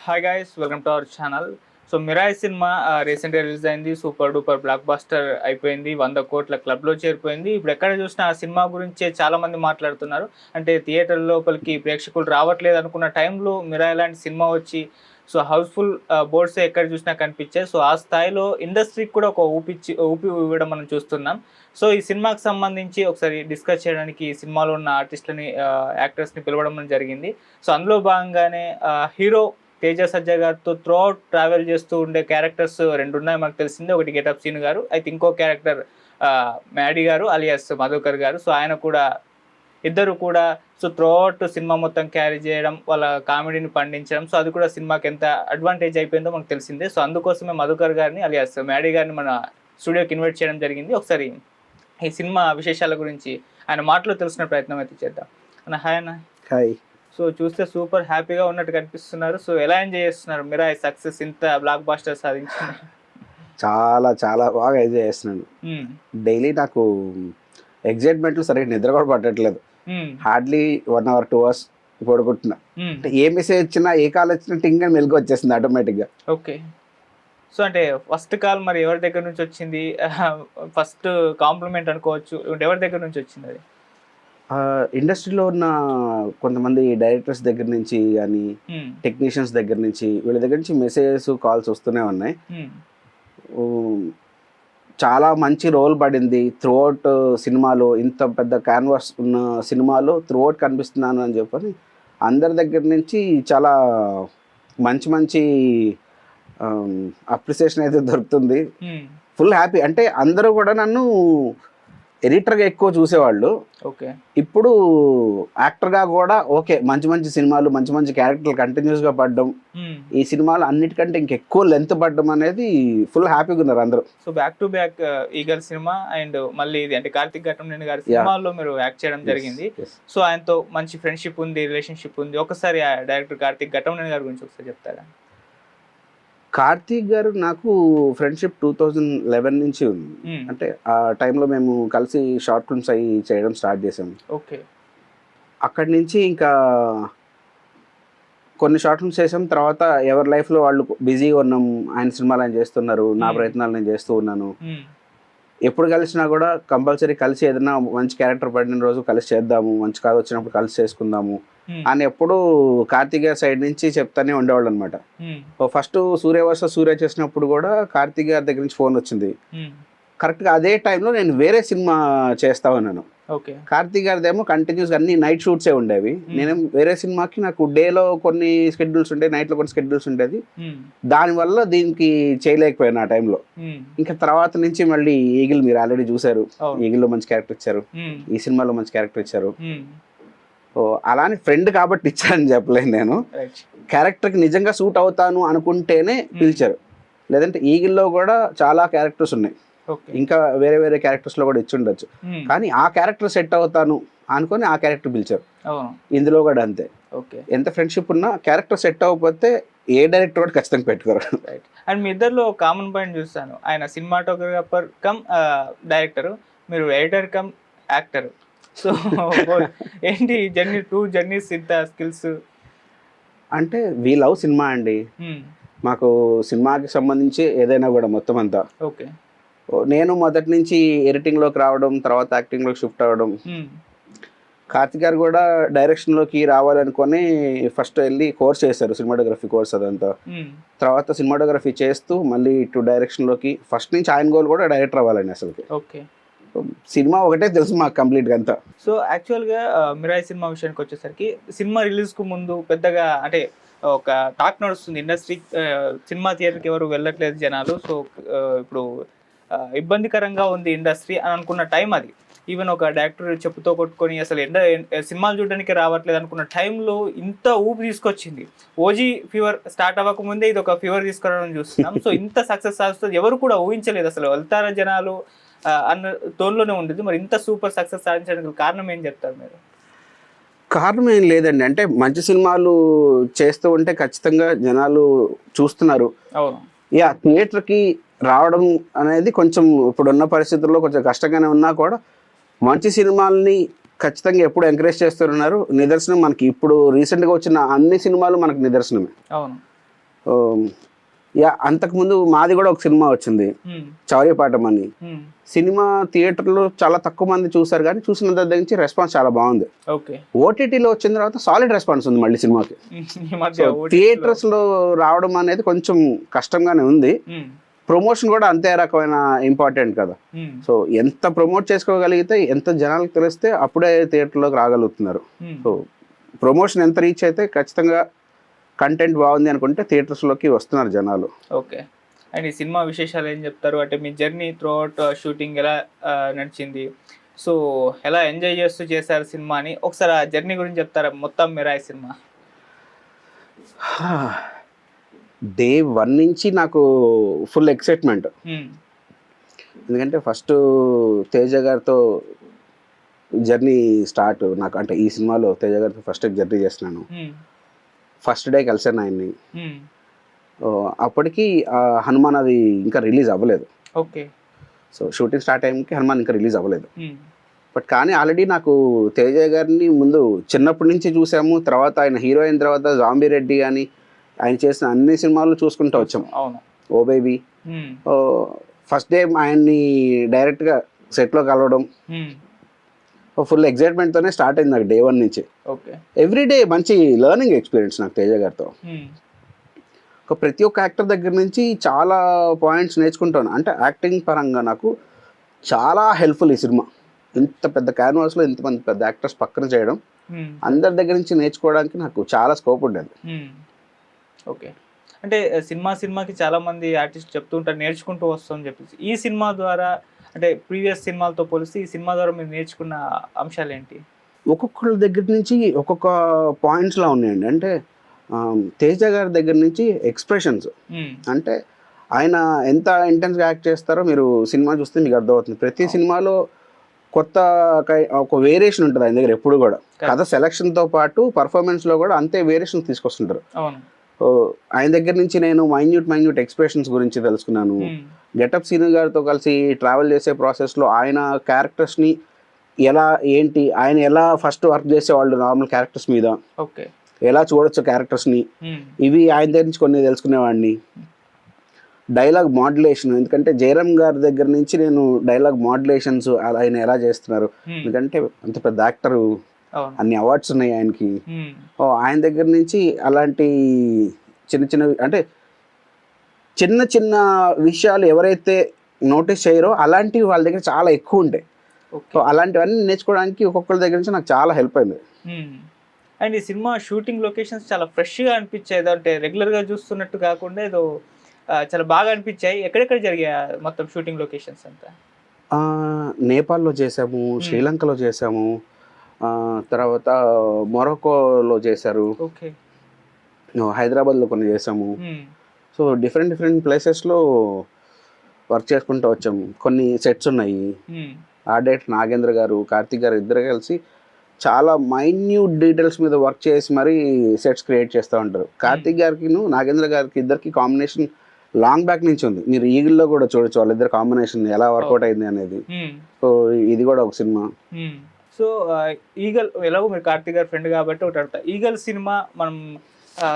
Hi guys, welcome to our channel. So Mirai cinema రీసెంట్గా release అయింది. Super duper block buster అయిపోయింది. 100 కోట్ల క్లబ్లో చేరిపోయింది. ఇప్పుడు ఎక్కడ చూసినా ఆ సినిమా గురించే చాలామంది మాట్లాడుతున్నారు. అంటే థియేటర్ లోపలికి ప్రేక్షకులు రావట్లేదు అనుకున్న టైంలో మిరాయి లాంటి సినిమా వచ్చి సో హౌస్ఫుల్ బోర్డ్స్ ఎక్కడ చూసినా కనిపించాయి. సో ఆ స్థాయిలో ఇండస్ట్రీకి కూడా ఒక ఊపి ఇవ్వడం మనం చూస్తున్నాం. సో ఈ సినిమాకి సంబంధించి ఒకసారి డిస్కస్ చేయడానికి ఈ సినిమాలో ఉన్న ఆర్టిస్టులని యాక్టర్స్ని పిలవడం జరిగింది. సో అందులో భాగంగానే హీరో తేజ సజ్జా గారితో త్రూఅవుట్ ట్రావెల్ చేస్తూ ఉండే క్యారెక్టర్స్ 2 ఉన్నాయి మనకు తెలిసిందే. ఒకటి గెటప్ సీన్ గారు, అయితే ఇంకో క్యారెక్టర్ మ్యాడీ గారు అలియాస్ మధుకర్ గారు. సో ఆయన కూడా ఇద్దరు కూడా సో త్రూఅవుట్ సినిమా మొత్తం క్యారీ చేయడం, వాళ్ళ కామెడీని పండించడం, సో అది కూడా సినిమాకి ఎంత అడ్వాంటేజ్ అయిపోయిందో మనకు తెలిసిందే. సో అందుకోసమే మధుకర్ గారిని అలియాస్ మ్యాడీ గారిని మన స్టూడియోకి ఇన్వైట్ చేయడం జరిగింది. ఒకసారి ఈ సినిమా విశేషాల గురించి ఆయన మాటలో తెలిసిన ప్రయత్నం అయితే చేద్దాం. అన్న హాయ్ అన్న. హాయ్. సో చూస్తే సూపర్ హ్యాపీగా ఉన్నట్టు కనిపిస్తున్నారు. సో ఎలా ఎంజాయ్ చేస్తున్నారు మిరాయి సక్సెస్ ఇంత బ్లాక్ బాస్టర్ సాధించింది? చాలా చాలా బాగా ఎంజాయ్ చేస్తున్నాను. డైలీ నాకు ఎగ్జైట్మెంట్లు సరిగ్గా నిద్ర కూడా పట్టట్లేదు. Hardly 1 hour 2 hours పడుకుంటున్నా. అంటే ఏ మెసేజ్ వచ్చినా ఏ కాల్ వచ్చినా టింగ్ అని మెలుగు వచ్చేసింది ఆటోమేటిక్గా. ఓకే. సో అంటే ఫస్ట్ కాల్ మరి ఎవరి దగ్గర నుంచి వచ్చింది? ఫస్ట్ కాంప్లిమెంట్ అనుకోవచ్చు, ఎవరి దగ్గర నుంచి వచ్చింది అది? ఇండస్ట్రీలో ఉన్న కొంతమంది డైరెక్టర్స్ దగ్గర నుంచి కానీ టెక్నీషియన్స్ దగ్గర నుంచి వీళ్ళ దగ్గర నుంచి మెసేజెస్ కాల్స్ వస్తూనే ఉన్నాయి. చాలా మంచి రోల్ పడింది త్రూఅవుట్ సినిమాలో. ఇంత పెద్ద క్యాన్వాస్ ఉన్న సినిమాలో త్రూఅవుట్ కనిపిస్తున్నాను అని చెప్పని అందరి దగ్గర నుంచి చాలా మంచి మంచి అప్రిసియేషన్ అయితే దొరుకుతుంది. Full happy. అంటే అందరూ కూడా నన్ను ఎడిటర్గా ఎక్కువ చూసేవాళ్ళు. ఓకే. ఇప్పుడు యాక్టర్గా కూడా ఓకే, మంచి మంచి సినిమాలు మంచి మంచి క్యారెక్టర్లు కంటిన్యూస్గా పడడం, ఈ సినిమాలు అన్నిటికంటే ఇంకెక్కువ లెంత్ పడడం అనేది ఫుల్ హ్యాపీగా ఉన్నారు అందరూ. So back to back eagle cinema and మళ్ళీ ఇది అంటే కార్తిక్ ఘట్టమనేని గారి సినిమాల్లో మీరు యాక్ట్ చేయడం జరిగింది. సో ఆయనతో మంచి ఫ్రెండ్షిప్ ఉంది, రిలేషన్షిప్ ఉంది. ఒకసారి ఆ డైరెక్టర్ కార్తిక్ ఘట్టమనేని గారి గురించి ఒకసారి చెప్తారా? కార్తీక్ గారు నాకు ఫ్రెండ్షిప్ 2011 నుంచి ఉంది. అంటే ఆ టైంలో మేము కలిసి షార్ట్ ఫిల్మ్స్ అవి చేయడం స్టార్ట్ చేసాము. ఓకే. అక్కడి నుంచి ఇంకా కొన్ని షార్ట్ ఫిల్మ్స్ చేసాం. తర్వాత ఎవరి లైఫ్లో వాళ్ళు బిజీగా ఉన్నాం. ఆయన సినిమాలు ఆయన చేస్తున్నారు, నా ప్రయత్నాలు నేను చేస్తూ ఉన్నాను. ఎప్పుడు కలిసినా కూడా కంపల్సరీ కలిసి ఏదైనా మంచి క్యారెక్టర్ పడిన రోజు కలిసి చేద్దాము, మంచి కథ వచ్చినప్పుడు కలిసి చేసుకుందాము అని ఎప్పుడు కార్తీక్ గారి సైడ్ నుంచి చెప్తానే ఉండేవాళ్ళు అనమాట. ఫస్ట్ సూర్య వర్సెస్ సూర్య చేసినప్పుడు కూడా కార్తీక్ గారి దగ్గర నుంచి ఫోన్ వచ్చింది. కరెక్ట్గా అదే టైంలో నేను వేరే సినిమా చేస్తా ఉన్నాను. కార్తీక్ గారిదేమో కంటిన్యూస్గా అన్ని నైట్ షూట్సే ఉండేవి. నేను వేరే సినిమాకి నాకు డేలో కొన్ని స్కెడ్యూల్స్ ఉండేవి, నైట్లో కొన్ని స్కెడ్యూల్స్ ఉండేది. దానివల్ల దీనికి చేయలేకపోయాను ఆ టైంలో. ఇంకా తర్వాత నుంచి మళ్ళీ ఈగిల్ మీరు ఆల్రెడీ చూసారు, ఈగిల్లో మంచి క్యారెక్టర్ ఇచ్చారు, ఈ సినిమాలో మంచి క్యారెక్టర్ ఇచ్చారు. అలానే ఫ్రెండ్ కాబట్టి ఇచ్చారని చెప్పలేను. నేను క్యారెక్టర్కి నిజంగా సూట్ అవుతాను అనుకుంటేనే పిలిచారు. లేదంటే ఈగిల్లో కూడా చాలా క్యారెక్టర్స్ ఉన్నాయి, ఇంకా వేరే వేరే క్యారెక్టర్స్లో కూడా ఇచ్చి ఉండొచ్చు. కానీ ఆ క్యారెక్టర్ సెట్ అవుతాను అనుకొని ఆ క్యారెక్టర్ పిలిచారు. ఇందులో కూడా అంతే. ఎంత ఫ్రెండ్షిప్ ఉన్నా క్యారెక్టర్ సెట్ అవ్వకపోతే ఏ డైరెక్టర్ కూడా ఖచ్చితంగా పెట్టుకోరు. అండ్ మీ ఇద్దరిలో కామన్ పాయింట్ చూస్తాను, ఆయన సినిమాటోగ్రాఫర్ కమ్ డైరెక్టర్, మీరు ఎడిటర్ కమ్ యాక్టర్. సో ఏంటి జర్నీ, 2 జర్నీస్, ఇంత స్కిల్స్? అంటే వీ లవ్ సినిమా అండి. మాకు సినిమాకి సంబంధించి ఏదైనా కూడా మొత్తం అంతా. ఓకే. నేను మొదటి నుంచి ఎడిటింగ్లోకి రావడం, తర్వాత యాక్టింగ్లోకి షిఫ్ట్ అవ్వడం. కార్తిక్ గారు కూడా డైరెక్షన్లోకి రావాలనుకొని ఫస్ట్ వెళ్ళి కోర్స్ చేశారు, సినిమాటోగ్రఫీ కోర్స్ అదంతా. తర్వాత సినిమాటోగ్రఫీ చేస్తూ మళ్ళీ ఇటు డైరెక్షన్లోకి. ఫస్ట్ నుంచి ఆయన గోల్ కూడా డైరెక్టర్ అవ్వాలండి అసలుకి. ఓకే. సినిమా ఒకటే తెలుసు మాకు కంప్లీట్గా అంతా. సో యాక్చువల్గా మిరాయి సినిమా విషయానికి వచ్చేసరికి సినిమా రిలీజ్కు ముందు పెద్దగా అంటే ఒక టాక్ నడుస్తుంది ఇండస్ట్రీ, సినిమా థియేటర్కి ఎవరు వెళ్ళట్లేదు జనాలు, సో ఇప్పుడు ఇబ్బందికరంగా ఉంది ఇండస్ట్రీ అని అనుకున్న టైం అది. ఈవెన్ ఒక డైరెక్టర్ చెప్పుతో కొట్టుకొని అసలు సినిమాలు చూడడానికి రావట్లేదు అనుకున్న టైంలో ఇంత ఊపి తీసుకొచ్చింది. ఓజీ ఫీవర్ స్టార్ట్ అవ్వకముందే ఇది ఒక ఫీవర్ తీసుకురావడం చూస్తున్నాం. సో ఇంత సక్సెస్ సాధిస్తుంది ఎవరు కూడా ఊహించలేదు. అసలు వెళ్తారా జనాలు అన్న తోన్లోనే ఉండేది. మరి ఇంత సూపర్ సక్సెస్ సాధించడానికి కారణం ఏం చెప్తారు మీరు? కారణం ఏం లేదండి. అంటే మంచి సినిమాలు చేస్తూ ఉంటే ఖచ్చితంగా జనాలు చూస్తున్నారు. అవును. థియేటర్కి రావడం అనేది కొంచెం ఇప్పుడున్న పరిస్థితుల్లో కొంచెం కష్టంగానే ఉన్నా కూడా మంచి సినిమాలని ఖచ్చితంగా ఎప్పుడు ఎంకరేజ్ చేస్తున్నారు. నిదర్శనం మనకి ఇప్పుడు రీసెంట్గా వచ్చిన అన్ని సినిమాలు మనకు నిదర్శనమే. అవును. యా అంతకుముందు మాది కూడా ఒక సినిమా వచ్చింది, చౌర్యపాఠం అని. సినిమా థియేటర్లో చాలా తక్కువ మంది చూసారు, కానీ చూసిన దగ్గర నుంచి రెస్పాన్స్ చాలా బాగుంది. ఓటీటీలో వచ్చిన తర్వాత సాలిడ్ రెస్పాన్స్ ఉంది మళ్ళీ సినిమాకి. థియేటర్స్ లో రావడం అనేది కొంచెం కష్టంగానే ఉంది. ప్రమోషన్ కూడా అంతే రకమైన ఇంపార్టెంట్ కదా. సో ఎంత ప్రమోట్ చేసుకోగలిగితే, ఎంత జనాలకు తెలిస్తే అప్పుడే థియేటర్లోకి రాగలుగుతున్నారు. సో ప్రమోషన్ ఎంత రీచ్ అయితే ఖచ్చితంగా కంటెంట్ బాగుంది అనుకుంటే థియేటర్స్లోకి వస్తున్నారు జనాలు. ఓకే. అండ్ ఈ సినిమా విశేషాలు ఏం చెప్తారు? అంటే మీ జర్నీ త్రూ అవుట్ షూటింగ్ ఎలా నడిచింది, సో ఎలా ఎంజాయ్ చేస్తూ చేశారు సినిమాని, ఒకసారి ఆ జర్నీ గురించి చెప్తారా మొత్తం మిరాయి సినిమా? డే 1 నుంచి నాకు ఫుల్ ఎక్సైట్మెంట్. ఎందుకంటే ఫస్ట్ తేజ గారితో జర్నీ స్టార్ట్ నాకు. అంటే ఈ సినిమాలో తేజ గారితో ఫస్ట్ జర్నీ చేస్తున్నాను. ఫస్ట్ డే కలిసాను ఆయన్ని. అప్పటికి హనుమాన్ అది ఇంకా రిలీజ్ అవ్వలేదు. ఓకే. సో షూటింగ్ స్టార్ట్ టైంకి హనుమాన్ ఇంకా రిలీజ్ అవ్వలేదు. బట్ కానీ ఆల్రెడీ నాకు తేజ గారిని ముందు చిన్నప్పటి నుంచి చూసాము. తర్వాత ఆయన హీరో అయిన తర్వాత జాంబీ రెడ్డి అని ఆయన చేసిన అన్ని సినిమాలు చూసుకుంటూ వచ్చాం. ఓ బేబీ. ఫస్ట్ డే ఆయన్ని డైరెక్ట్గా సెట్లో కలవడం ఫుల్ ఎక్సైట్మెంట్తోనే స్టార్ట్ అయింది నాకు డే 1 నుంచి. ఎవ్రీ డే మంచి లెర్నింగ్ ఎక్స్పీరియన్స్ నాకు తేజ గారితో. ప్రతి ఒక్క యాక్టర్ దగ్గర నుంచి చాలా పాయింట్స్ నేర్చుకుంటాను. అంటే యాక్టింగ్ పరంగా నాకు చాలా హెల్ప్ఫుల్ ఈ సినిమా. ఇంత పెద్ద క్యాన్వాస్లో ఇంతమంది పెద్ద యాక్టర్స్ పక్కన చేయడం, అందరి దగ్గర నుంచి నేర్చుకోవడానికి నాకు చాలా స్కోప్ ఉండేది. ఓకే. అంటే సినిమాకి చాలా మంది ఆర్టిస్ట్ చెప్తూ ఉంటారు నేర్చుకుంటూ వస్తామని చెప్పేసి. ఈ సినిమా ద్వారా అంటే ప్రీవియస్ సినిమాలతో పోలిస్తే ఈ సినిమా ద్వారా మీరు నేర్చుకున్న అంశాలు ఏంటి? ఒక్కొక్కళ్ళ దగ్గర నుంచి ఒక్కొక్క పాయింట్స్లా ఉన్నాయండి. అంటే తేజ గారి దగ్గర నుంచి ఎక్స్ప్రెషన్స్, అంటే ఆయన ఎంత ఇంటెన్స్గా యాక్ట్ చేస్తారో మీరు సినిమా చూస్తే మీకు అర్థమవుతుంది. ప్రతి సినిమాలో కొత్త ఒక వేరియేషన్ ఉంటుంది ఆయన దగ్గర ఎప్పుడు కూడా. కథ సెలక్షన్తో పాటు పర్ఫార్మెన్స్లో కూడా అంతే వేరియేషన్ తీసుకొస్తుంటారు. ఆయన దగ్గర నుంచి నేను మైన్యూట్ ఎక్స్ప్రెషన్స్ గురించి తెలుసుకున్నాను. గెటప్ సీను గారితో కలిసి ట్రావెల్ చేసే ప్రాసెస్లో ఆయన క్యారెక్టర్స్ని ఎలా ఏంటి, ఆయన ఎలా ఫస్ట్ వర్క్ చేసేవాళ్ళు నార్మల్ క్యారెక్టర్స్ మీద, ఎలా చూడొచ్చు క్యారెక్టర్స్ని, ఇవి ఆయన దగ్గర నుంచి కొన్ని తెలుసుకునేవాడిని. డైలాగ్ మాడ్యులేషన్, ఎందుకంటే జయరామ్ గారి దగ్గర నుంచి నేను డైలాగ్ మాడ్యులేషన్స్ ఆయన ఎలా చేస్తున్నారు, ఎందుకంటే అంత పెద్ద యాక్టరు, అన్ని అవార్డ్స్ ఉన్నాయి ఆయనకి. ఆయన దగ్గర నుంచి అలాంటి అంటే చిన్న విషయాలు ఎవరైతే నోటీస్ చేయరో అలాంటివి వాళ్ళ దగ్గర చాలా ఎక్కువ ఉంటాయి. సో అలాంటివన్నీ నేర్చుకోవడానికి ఒక్కొక్కరి దగ్గర నుంచి నాకు చాలా హెల్ప్ అయింది. అండ్ ఈ సినిమా షూటింగ్ లొకేషన్స్ చాలా ఫ్రెష్గా అనిపించాయి. అంటే రెగ్యులర్గా చూస్తున్నట్టు కాకుండా ఏదో చాలా బాగా అనిపించాయి. ఎక్కడెక్కడ జరిగాయి మొత్తం షూటింగ్ లొకేషన్స్ అంతా? నేపాల్లో చేసాము, శ్రీలంకలో చేసాము, తర్వాత మొరక్కోలో చేశారు, హైదరాబాద్లో కొన్ని చేసాము. సో డిఫరెంట్ ప్లేసెస్లో వర్క్ చేసుకుంటూ వచ్చాము. కొన్ని సెట్స్ ఉన్నాయి. ఆర్ట్ నాగేంద్ర గారు, కార్తిక్ గారు ఇద్దరు కలిసి చాలా మైన్యూట్ డీటెయిల్స్ మీద వర్క్ చేసి మరీ సెట్స్ క్రియేట్ చేస్తూ ఉంటారు. కార్తిక్ గారికి నాగేంద్ర గారికి ఇద్దరికి కాంబినేషన్ లాంగ్ బ్యాక్ నుంచి ఉంది. మీరు ఈగిల్లో కూడా చూడొచ్చు వాళ్ళిద్దరు కాంబినేషన్ ఎలా వర్కౌట్ అయింది అనేది. సో ఇది కూడా ఒక సినిమా. సో ఈగల్ ఎలాగో మీరు కార్తిక్ గారి ఫ్రెండ్ కాబట్టి ఒకటి అడుగుతా, ఈగల్ సినిమా మనం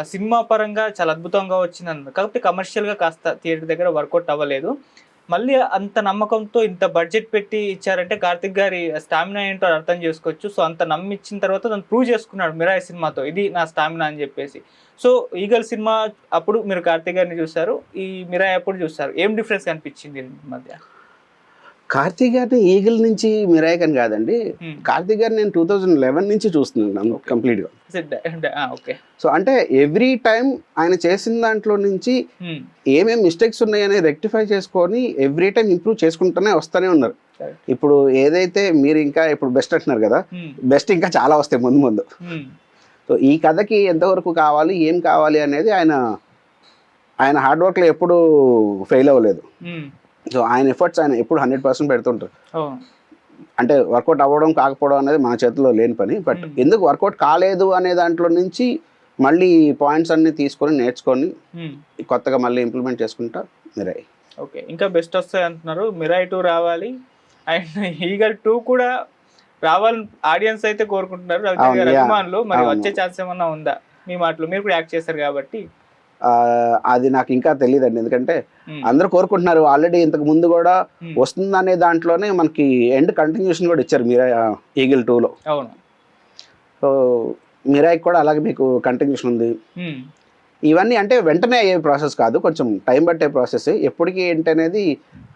సినిమా పరంగా చాలా అద్భుతంగా వచ్చింది అన్నారు, కాకపోతే కమర్షియల్గా కాస్త థియేటర్ దగ్గర వర్కౌట్ అవ్వలేదు. మళ్ళీ అంత నమ్మకంతో ఇంత బడ్జెట్ పెట్టి ఇచ్చారంటే కార్తిక్ గారి స్టామినా ఏంటో అర్థం చేసుకోవచ్చు. సో అంత నమ్మిచ్చిన తర్వాత తను ప్రూవ్ చేసుకున్నాడు మిరాయి సినిమాతో, ఇది నా స్టామినా అని చెప్పేసి. సో ఈగల్ సినిమా అప్పుడు మీరు కార్తిక్ గారిని చూసారు, ఈ మిరాయి అప్పుడు చూస్తారు, ఏం డిఫరెన్స్ కనిపించింది మధ్య? కార్తిక్ గారిని ఈగల్ నుంచి మిరాయి అని కాదండి, కార్తిక్ గారిని నేను 2011 నుంచి చూస్తున్నాను కంప్లీట్గా. సో అంటే ఎవ్రీ టైం ఆయన చేసిన దాంట్లో నుంచి ఏమేమి మిస్టేక్స్ ఉన్నాయని రెక్టిఫై చేసుకొని ఎవ్రీ టైం ఇంప్రూవ్ చేసుకుంటూనే వస్తూనే ఉన్నారు. ఇప్పుడు ఏదైతే మీరు ఇంకా ఇప్పుడు బెస్ట్ అంటున్నారు కదా, బెస్ట్ ఇంకా చాలా వస్తాయి ముందు. సో ఈ కథకి ఎంతవరకు కావాలి, ఏం కావాలి అనేది ఆయన హార్డ్ వర్క్లో ఎప్పుడు ఫెయిల్ అవ్వలేదు. సో ఆయన ఎఫర్ట్స్ ఆయన ఎప్పుడు 100% పెడుతుంటారు. అంటే వర్కౌట్ అవ్వడం కాకపోవడం అనేది మన చేతిలో లేని పని. బట్ ఎందుకు వర్కౌట్ కాలేదు అనే దాంట్లో నుంచి మళ్ళీ పాయింట్స్ అన్ని తీసుకొని నేర్చుకొని కొత్తగా మళ్ళీ ఇంప్లిమెంట్ చేసుకుంటా మిరాయి. ఓకే, ఇంకా బెస్ట్ వస్తాయి అంటున్నారు. మిరాయి 2 రావాలి అండ్ ఈగల్ 2 కూడా రావాలని ఆడియన్స్ అయితే కోరుకుంటున్నారు, అభిమానులు. మరి వచ్చే ఛాన్స్ ఏమన్నా ఉందా? మీ మాటలు మీరు కూడా యాక్ట్ చేశారు కాబట్టి. అది నాకు ఇంకా తెలియదండి, ఎందుకంటే అందరూ కోరుకుంటున్నారు. ఆల్రెడీ ఇంతకు ముందు కూడా వస్తుందనే దాంట్లోనే మనకి ఎండ్ కంటిన్యూషన్ కూడా ఇచ్చారు మీరా ఈగిల్ 2లో. అవును. సో మీరాయికి కూడా అలాగే మీకు కంటిన్యూషన్ ఉంది. ఇవన్నీ అంటే వెంటనే అయ్యే ప్రాసెస్ కాదు, కొంచెం టైం పట్టే ప్రాసెస్. ఎప్పటికీ ఏంటి అనేది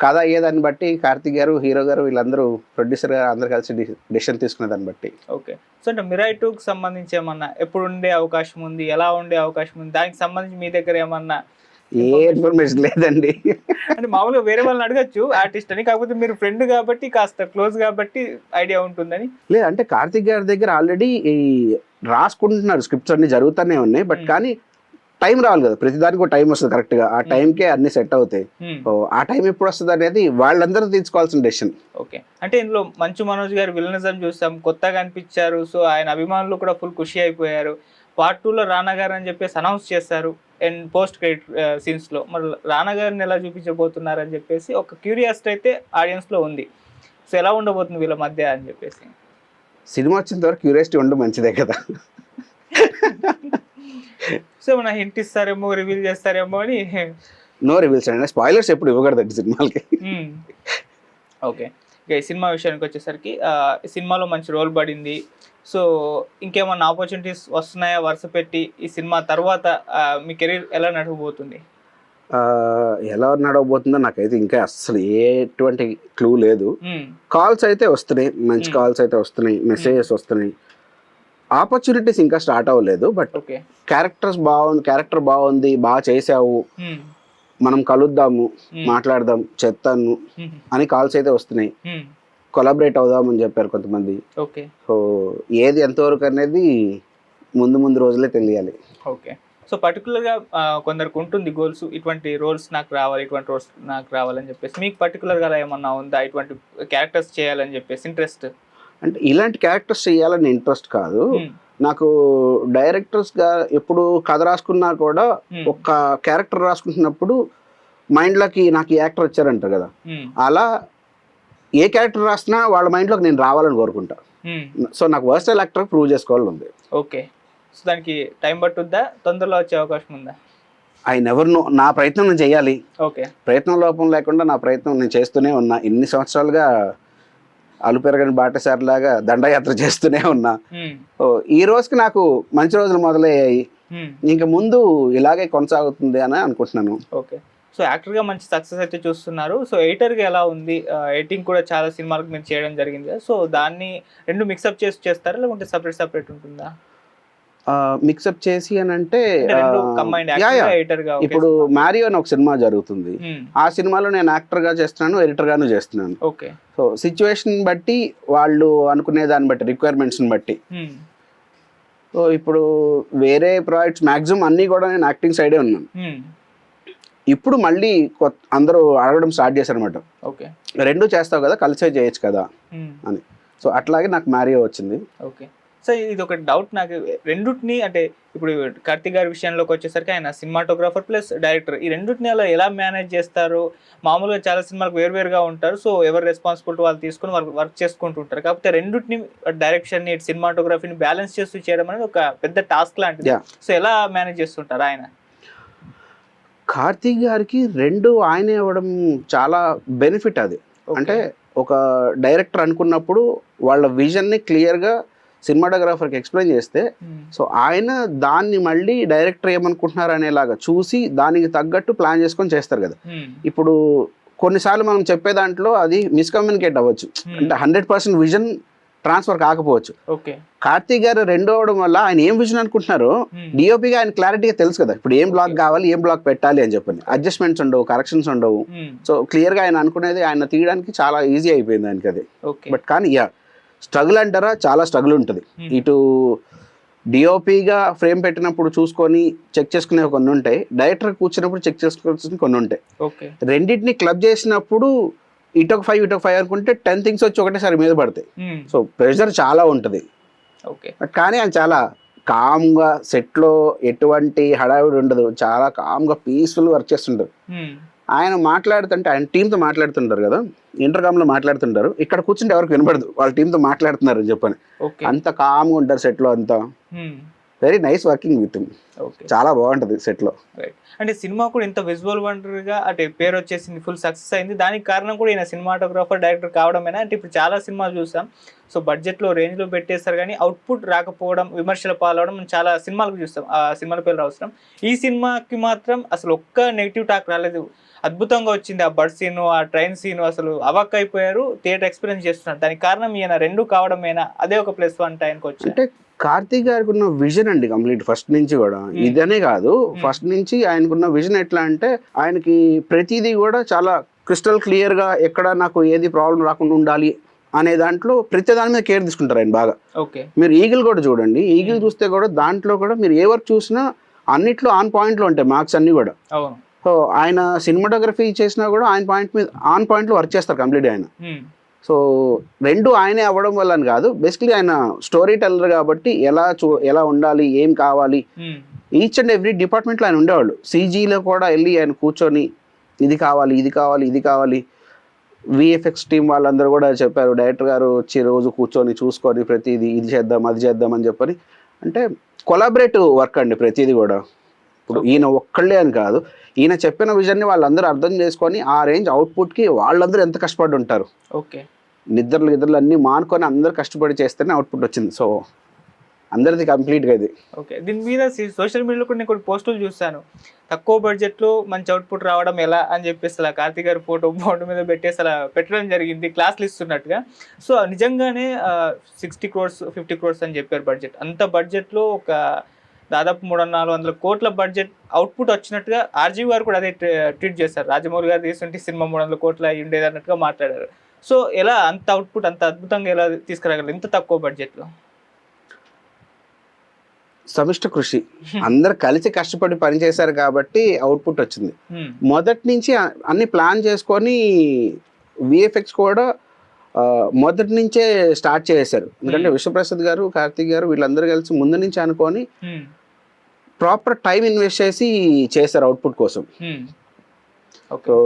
కథ అయ్యేదాన్ని బట్టి కార్తిక్ గారు, హీరో గారు, వీళ్ళందరూ ప్రొడ్యూసర్ గారు అందరు కలిసి డెసిషన్ తీసుకునే దాన్ని బట్టి. ఓకే. సో అంటే మిరాయి 2కి సంబంధించి ఏమన్నా ఎప్పుడు ఉండే అవకాశం ఉంది, ఎలా ఉండే అవకాశం ఉంది, దానికి సంబంధించి మీ దగ్గర ఏమన్నా ఏ ఇన్ఫర్మేషన్ లేదండి. అంటే మామూలుగా వేరే వాళ్ళని అడగచ్చు ఆర్టిస్ట్ అని, కాకపోతే మీరు ఫ్రెండ్ కాబట్టి కాస్త క్లోజ్ కాబట్టి ఐడియా ఉంటుందని. లేదు అంటే కార్తిక్ గారి దగ్గర ఆల్రెడీ రాసుకుంటున్నారు, స్క్రిప్ట్స్ అన్ని జరుగుతూనే ఉన్నాయి. బట్ కానీ టైం రావాలి కదా, ప్రతిదానికి ఒక టైం వస్తుంది కరెక్ట్గా, ఆ టైంకే అన్ని సెట్ అవుతాయి. ఆ టైం ఎప్పుడు వస్తుంది అనేది వాళ్ళందరూ తీసుకోవాల్సిన డెసిషన్. ఓకే. అంటే ఇందులో మంచు మనోజ్ గారు విలనిజం చూసాం, కొత్తగా అనిపించారు. సో ఆయన అభిమానులు కూడా ఫుల్ ఖుషి అయిపోయారు. పార్ట్ 2లో రానా గారు అని చెప్పేసి అనౌన్స్ చేశారు అండ్ పోస్ట్ క్రెడిట్ సీన్స్లో. మరి రానా గారిని ఎలా చూపించబోతున్నారు అని చెప్పేసి ఒక క్యూరియాసిటీ అయితే ఆడియన్స్లో ఉంది. సో ఎలా ఉండబోతుంది వీళ్ళ మధ్య అని చెప్పేసి. సినిమా వచ్చిన తర్వాత క్యూరియాసిటీ ఉండడం మంచిదే కదా. సో ఏమన్నా హింట్ ఇస్తారేమో, రివీల్ చేస్తారేమో అని. నో రివీల్స్ అండి, స్పాయిలర్స్ ఎప్పుడు ఇవ్వకూడదు సినిమాలకి. ఓకే. ఇక ఈ సినిమా విషయానికి వచ్చేసరికి సినిమాలో మంచి రోల్ పడింది. సో ఇంకేమన్నా ఆపర్చునిటీస్ వస్తున్నాయా వరుస పెట్టి ఈ సినిమా తర్వాత మీ కెరీర్ ఎలా నడవబోతుంది? ఎలా నడవబోతుందో నాకైతే ఇంకా అసలు ఎటువంటి క్లూ లేదు. కాల్స్ అయితే వస్తున్నాయి, మంచి కాల్స్ అయితే వస్తున్నాయి, మెసేజెస్ వస్తున్నాయి. ఆపర్చునిటీస్ ఇంకా స్టార్ట్ అవ్వలేదు. బట్ క్యారెక్టర్ బాగుంది, బాగా చేసావు, మనం కలుద్దాము, మాట్లాడదాం, చెప్తాను అని కాల్స్ అయితే వస్తున్నాయి. కొలాబరేట్ అవుదాం అని చెప్పారు కొంతమంది. ఓకే. సో ఏది ఎంతవరకు అనేది ముందు రోజులే తెలియాలి. ఓకే. సో పర్టికులర్గా కొందరికి ఉంటుంది గోల్స్, ఇటువంటి రోల్స్ నాకు రావాలి, ఇటువంటి రోల్స్ నాకు రావాలని చెప్పేసి. మీకు పర్టికులర్గా ఏమన్నా ఉందా ఇటువంటి క్యారెక్టర్స్ చేయాలని చెప్పేసి ఇంట్రెస్ట్? అంటే ఇలాంటి క్యారెక్టర్స్ చేయాలని ఇంట్రెస్ట్ కాదు నాకు. డైరెక్టర్స్గా ఎప్పుడు కథ రాసుకున్నా కూడా ఒక క్యారెక్టర్ రాసుకుంటున్నప్పుడు మైండ్లోకి నాకు ఈ యాక్టర్ వచ్చారంటారు కదా, అలా ఏ క్యారెక్టర్ రాసినా వాళ్ళ మైండ్లోకి నేను రావాలని కోరుకుంటా. సో నాకు వర్స్టైల్ యాక్టర్ ప్రూవ్ చేసుకోవాలని ఉంది. ఓకే. సో దానికి టైం పట్టుద్దా, తొందరలో వచ్చే అవకాశం ఉందా? I never know. నా ప్రయత్నం నేను చేయాలి. ఓకే. ప్రయత్నం లోపం లేకుండా నా ప్రయత్నం నేను చేస్తూనే ఉన్నా. ఇన్ని సంవత్సరాలుగా అలుపెరగని బాటసారిలాగా దండయాత్ర చేస్తూనే ఉన్నా. ఈ రోజుకి నాకు మంచి రోజులు మొదలయ్యాయి, ఇంకా ముందు ఇలాగే కొనసాగుతుంది అని అనుకుంటున్నాను. ఓకే. సో యాక్టర్గా మంచి సక్సెస్ అయితే చూస్తున్నారు. సో ఎడిటర్గా ఎలా ఉంది? ఎడిటింగ్ కూడా చాలా సినిమాలకు మీరు చేయడం జరిగింది కదా, సో దాన్ని రెండు మిక్సప్ చేసి చేస్తారా లేకుంటే సపరేట్ ఉంటుందా? మిక్సప్ చేసి అని అంటే ఇప్పుడు మ్యారియో అని ఒక సినిమా జరుగుతుంది, ఆ సినిమాలో నేను యాక్టర్గా చేస్తున్నాను, ఎడిటర్గాను చేస్తున్నాను. ఓకే. సో సిచ్యువేషన్ బట్టి, వాళ్ళు అనుకునే దాన్ని బట్టి, రిక్వైర్మెంట్స్ని బట్టి. సో ఇప్పుడు వేరే ప్రాజెక్ట్స్ మ్యాక్సిమం అన్నీ కూడా నేను యాక్టింగ్ సైడే ఉన్నాను. ఇప్పుడు మళ్ళీ అందరూ అడగడం స్టార్ట్ చేశారు అనమాట, ఓకే రెండు చేస్తావు కదా, కలిసే చేయొచ్చు కదా అని. సో అట్లాగే నాకు మ్యారియో వచ్చింది. ఓకే. సో ఇది ఒక డౌట్ నాకు, రెండుటిని అంటే ఇప్పుడు కార్తిక్ గారి విషయంలోకి వచ్చేసరికి ఆయన సినిమాటోగ్రాఫర్ ప్లస్ డైరెక్టర్, ఈ రెండుటిని అలా ఎలా మేనేజ్ చేస్తారు? మామూలుగా చాలా సినిమాలకు వేరువేరుగా ఉంటారు, సో ఎవరు రెస్పాన్సిబిలిటీ వాళ్ళు తీసుకుని వర్క్ చేసుకుంటూ ఉంటారు. కాకపోతే రెండుటిని, డైరెక్షన్, సినిమాటోగ్రఫీని బ్యాలెన్స్ చేస్తూ చేయడం అనేది ఒక పెద్ద టాస్క్ లాంటిది. సో ఎలా మేనేజ్ చేస్తుంటారు ఆయన? కార్తిక్ గారికి రెండు ఆయనే ఇవ్వడం చాలా బెనిఫిట్ అది. అంటే ఒక డైరెక్టర్ అనుకున్నప్పుడు వాళ్ళ విజన్ని క్లియర్గా సినిమాటోగ్రాఫర్కి ఎక్స్ప్లెయిన్ చేస్తే, సో ఆయన దాన్ని మళ్ళీ డైరెక్టర్ ఏమనుకుంటున్నారు అనేలాగా చూసి దానికి తగ్గట్టు ప్లాన్ చేసుకొని చేస్తారు కదా. ఇప్పుడు కొన్నిసార్లు మనం చెప్పే దాంట్లో అది మిస్కమ్యూనికేట్ అవ్వచ్చు, అంటే 100% విజన్ ట్రాన్స్ఫర్ కాకపోవచ్చు. కార్తిక్ గారు రెండో అవడం వల్ల ఆయన ఏం విజన్ అనుకుంటున్నారో డిఓపిగా ఆయన క్లారిటీగా తెలుసు కదా, ఇప్పుడు ఏం బ్లాక్ కావాలి, ఏం బ్లాక్ పెట్టాలి అని చెప్పని. అడ్జస్ట్మెంట్స్ ఉండవు, కరెక్షన్స్ ఉండవు. సో క్లియర్గా ఆయన అనుకునేది ఆయన తీయడానికి చాలా ఈజీ అయిపోయింది ఆయనకి అది. బట్ కానీ స్ట్రగుల్ అంటారా, చాలా స్ట్రగుల్ ఉంటుంది. ఇటు డిఓపిగా ఫ్రేమ్ పెట్టినప్పుడు చూసుకొని చెక్ చేసుకునే కొన్ని ఉంటాయి, డైరెక్టర్ కూర్చున్నప్పుడు చెక్ చేసుకోవాల్సిన కొన్ని ఉంటాయి. రెండింటిని క్లబ్ చేసినప్పుడు ఇటొక 5 అనుకుంటే 10 థింగ్స్ వచ్చి ఒకటేసారి మీద పడతాయి. సో ప్రెషర్ చాలా ఉంటుంది. కానీ ఆయన చాలా కామ్గా, సెట్లో ఎటువంటి హడావిడి ఉండదు, చాలా కామ్గా పీస్ఫుల్ వర్క్ చేస్తుంటారు. ఆయన మాట్లాడుతుంటే, ఆయన టీంతో మాట్లాడుతుంటారు కదా, ఇంటర్కామ్లో మాట్లాడుతుంటారు, ఇక్కడ కూర్చుంటే ఎవరికి వినపడదు వాళ్ళ టీంతో మాట్లాడుతున్నారు అని చెప్పని. అంత కామ్గా ఉంటారు సెట్లో అంతా. Very nice working with him. Okay, చాలా బాగుంటుంది సెట్లో. రైట్. అంటే సినిమా కూడా ఇంత విజువల్ వండర్గా అంటే పేరు వచ్చేసింది, ఫుల్ సక్సెస్ అయింది. దానికి కారణం కూడా ఈయన సినిమాటోగ్రాఫర్, డైరెక్టర్ కావడమేనా? అంటే ఇప్పుడు చాలా సినిమాలు చూసాం, సో బడ్జెట్లో రేంజ్లో పెట్టేస్తారు కానీ అవుట్పుట్ రాకపోవడం, విమర్శల పాలవడం మనం చాలా సినిమాలకు చూస్తాం. ఆ సినిమాల పేర్లు అవసరం. ఈ సినిమాకి మాత్రం అసలు ఒక్క నెగిటివ్ టాక్ రాలేదు. అద్భుతంగా వచ్చింది ఆ బర్డ్ సీను, ఆ ట్రైన్ సీను, అసలు అవాక్ అయిపోయారు, థియేటర్ ఎక్స్పీరియన్స్ చేస్తున్నారు. దానికి కారణం ఈయన రెండు కావడమేనా? అదే ఒక ప్లస్ వన్ ఆయనకు వచ్చి. అంటే కార్తీక్ గారికి ఉన్న విజన్ అండి కంప్లీట్ ఫస్ట్ నుంచి కూడా. ఇదనే కాదు, ఫస్ట్ నుంచి ఆయనకున్న విజన్ ఎట్లా అంటే ఆయనకి ప్రతిదీ కూడా చాలా క్రిస్టల్ క్లియర్ గా ఎక్కడ నాకు ఏది ప్రాబ్లం రాకుండా ఉండాలి అనే దాంట్లో ప్రతి దాని మీద కేర్ తీసుకుంటారు ఆయన బాగా. ఓకే, మీరు ఈగిల్ కూడా చూడండి, ఈగిల్ చూస్తే కూడా దాంట్లో కూడా మీరు ఏ వర్క్ చూసినా అన్నిట్లో ఆన్ పాయింట్ లో ఉంటాయి మార్క్స్ అన్ని కూడా. అవును. సో ఆయన సినిమాటోగ్రఫీ చేసినా కూడా ఆయన పాయింట్ మీద ఆన్ పాయింట్ లో వర్క్ చేస్తారు కంప్లీట్ ఆయన. సో రెండు ఆయనే అవ్వడం వల్ల అని కాదు, బేసిక్లీ ఆయన స్టోరీ టెల్లర్ కాబట్టి ఎలా ఉండాలి, ఏం కావాలి, ఈచ్ అండ్ ఎవ్రీ డిపార్ట్మెంట్లో ఆయన ఉండేవాళ్ళు. సీజీలో కూడా వెళ్ళి ఆయన కూర్చొని ఇది కావాలి, ఇది కావాలి, ఇది కావాలి. విఎఫ్ఎక్స్ టీం వాళ్ళందరూ కూడా చెప్పారు, డైరెక్టర్ గారు వచ్చి రోజు కూర్చొని చూసుకొని ప్రతిదీ ఇది చేద్దాం అది చేద్దాం అని చెప్పని. అంటే కొలాబరేటివ్ వర్క్ అండి ప్రతిదీ కూడా. ఇప్పుడు ఈయన ఒక్కళ్ళే అని కాదు, ఈయన చెప్పిన విజన్ని వాళ్ళందరూ అర్థం చేసుకొని ఆ రేంజ్ అవుట్పుట్కి వాళ్ళందరూ ఎంత కష్టపడి ఉంటారు. ఓకే, నిద్రలు అన్నీ మానుకొని అందరూ కష్టపడి చేస్తేనే అవుట్పుట్ వచ్చింది. సో అందరిది కంప్లీట్గా ఇది. ఓకే, దీని మీద సోషల్ మీడియాలో కూడా నేను కొన్ని పోస్టులు చూస్తాను, తక్కువ బడ్జెట్లో మంచి అవుట్పుట్ రావడం ఎలా అని చెప్పేసి అలా కార్తీక్ గారి ఫోటో బోర్డు మీద పెట్టేసి అలా పెట్టడం జరిగింది, క్లాసులు ఇస్తున్నట్టుగా. సో నిజంగానే 60 crores 50 crores అని చెప్పారు బడ్జెట్. అంత బడ్జెట్లో ఒక దాదాపు 300-400 కోట్ల బడ్జెట్ అవుట్పుట్ వచ్చినట్టుగా ఆర్జీవి గారు కూడా అదే ట్వీట్ చేశారు. రాజమౌళి గారు తీసుకుంటే సినిమా 300 కోట్ల అయి ఉండేది అన్నట్టుగా మాట్లాడారు. సో ఎలా అంత అవుట్పుట్ అంత అద్భుతంగా ఎలా తీసుకురాగలరు ఇంత తక్కువ బడ్జెట్లో? సమిష్ట కృషి, అందరు కలిసి కష్టపడి పనిచేశారు కాబట్టి అవుట్పుట్ వచ్చింది. మొదటి నుంచి అన్ని ప్లాన్ చేసుకొని విఎఫ్ఎక్స్ కూడా మొదటి నుంచే స్టార్ట్ చేశారు. ఎందుకంటే విశ్వప్రసాద్ గారు, కార్తీక్ గారు వీళ్ళందరూ కలిసి ముందు నుంచి అనుకొని ప్రాపర్ టైం ఇన్వెస్ట్ చేసి చేశారు అవుట్పుట్ కోసం. సో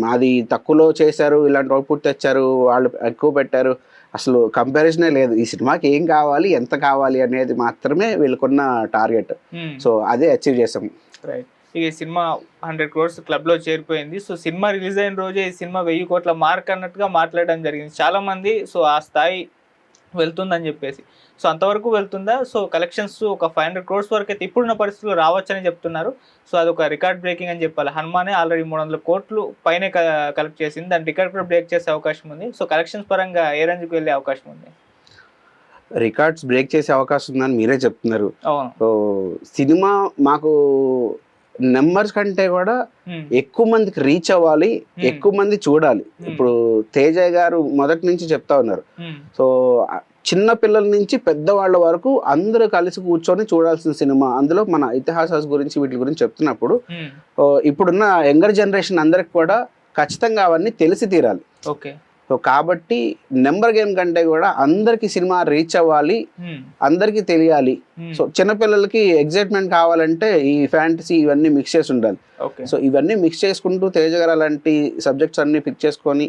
మాది తక్కువలో చేశారు, ఇలాంటి అవుట్పుట్ తెచ్చారు, వాళ్ళు ఎక్కువ పెట్టారు, అసలు కంపారిజనే లేదు. ఈ సినిమాకి ఏం కావాలి, ఎంత కావాలి అనేది మాత్రమే వీళ్ళకున్న టార్గెట్. సో అదే అచీవ్ చేసాం. రైట్. ఈ సినిమా 100 crores క్లబ్లో చేరిపోయింది. సో సినిమా రిలీజ్ అయిన రోజే ఈ సినిమా 1000 కోట్ల మార్క్ అన్నట్టుగా మాట్లాడడం జరిగింది చాలామంది. సో ఆ స్థాయి వెళ్తుందని చెప్పేసి, సో అంతవరకు వెళ్తుందా? సో కలెక్షన్స్ ఒక 500 crores వరకు అయితే ఇప్పుడున్న పరిస్థితుల్లో రావచ్చని చెప్తున్నారు. సో అదొక రికార్డ్ బ్రేకింగ్ అని చెప్పాలి. హనుమానే ఆల్రెడీ 300 కోట్లు పైనే కలెక్ట్ చేసింది, దాని రికార్డ్ కూడా బ్రేక్ చేసే అవకాశం ఉంది. సో కలెక్షన్స్ పరంగా ఏ రేంజ్కి వెళ్ళే అవకాశం ఉంది? రికార్డ్స్ బ్రేక్ చేసే అవకాశం ఉందని మీరే చెప్తున్నారు. అవును. సో సినిమా మాకు నెంబర్స్ కంటే కూడా ఎక్కువ మందికి రీచ్ అవ్వాలి, ఎక్కువ మంది చూడాలి. ఇప్పుడు తేజ గారు మొదటి నుంచి చెప్తా ఉన్నారు, సో చిన్న పిల్లల నుంచి పెద్దవాళ్ళ వరకు అందరూ కలిసి కూర్చొని చూడాల్సిన సినిమా. అందులో మన ఇతిహాసాల గురించి వీటి గురించి చెప్తున్నప్పుడు ఇప్పుడున్న యంగర్ జనరేషన్ అందరికి కూడా ఖచ్చితంగా అవన్నీ తెలిసి తీరాలి. ఓకే. సో కాబట్టి నెంబర్ గేమ్ కంటే కూడా అందరికి సినిమా రీచ్ అవ్వాలి, అందరికి తెలియాలి. సో చిన్నపిల్లలకి ఎగ్జైట్మెంట్ కావాలంటే ఈ ఫ్యాంటసీ ఇవన్నీ మిక్స్ చేసి ఉండాలి. సో ఇవన్నీ మిక్స్ చేసుకుంటూ తేజ గారు అలాంటి సబ్జెక్ట్స్ అన్ని పిక్ చేసుకొని